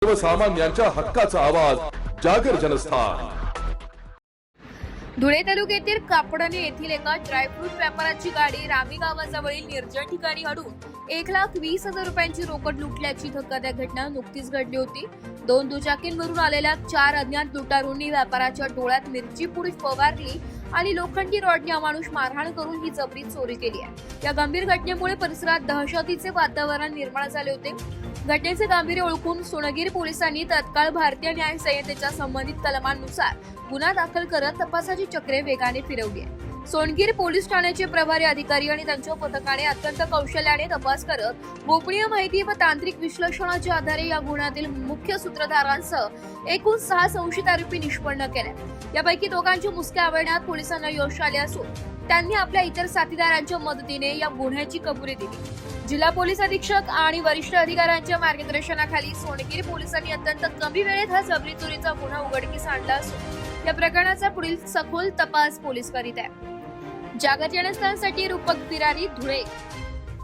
सर्वसामान्यांच्या हक्काचा आवाज जागर जनस्थान। धुळे तालुक्यातील कापडणे येथील एका ड्रायफ्रूट व्यापाराची गाडी रामी गावाजवळील निर्जन ठिकाणी अडून 1,20,000 रुपयांची रोकड लुटल्याची धक्कादायक घटना नुकतीच घडली होती। 2 दुचाकींवरून आलेल्या 4 अज्ञात लुटारूंनी व्यापाराच्या डोळ्यात मिरची पुडी फवारली आणि लोखंडी रॉडने अमानुष मारहाण करून ही जबरी चोरी केली आहे। या गंभीर घटनेमुळे परिसरात दहशतीचे वातावरण निर्माण झाले होते। घटनेचे गांभीर्य ओळखून सोनगीर पोलिसांनी तत्काळ भारतीय न्याय संहितेच्या संबंधित कलमांनुसार गुन्हा दाखल करत तपासाची चक्रे वेगाने फिरवली आहे। सोनगीर पोलीस ठाण्याचे प्रभारी अधिकारी आणि त्यांच्या पथकाने अत्यंत कौशल्याने तपास करत गोपनीय माहिती व तांत्रिक विश्लेषणाच्या आधारे या गुन्ह्यातील मुख्य सूत्रधारांसह एकूण 6 संशयित आरोपी निष्पन्न केले। यापैकी दोघांची मुसक्या आवळण्यात पोलिसांना यश आले असून त्यांनी आपल्या इतर साथीदारांच्या मदतीने या गुन्ह्याची कबुली दिली। जिल्हा पोलीस अधीक्षक आणि वरिष्ठ अधिकाऱ्यांच्या मार्गदर्शनाखाली सोनगीर पोलिसांनी अत्यंत कमी वेळेत हा जबरी चोरीचा गुन्हा उघडकीस आणला असून या प्रकरणाचा पुढील सखोल तपास पोलीस करीत आहेत। जागर जनस्थानसाठी रूपक बिरारी, धुळे।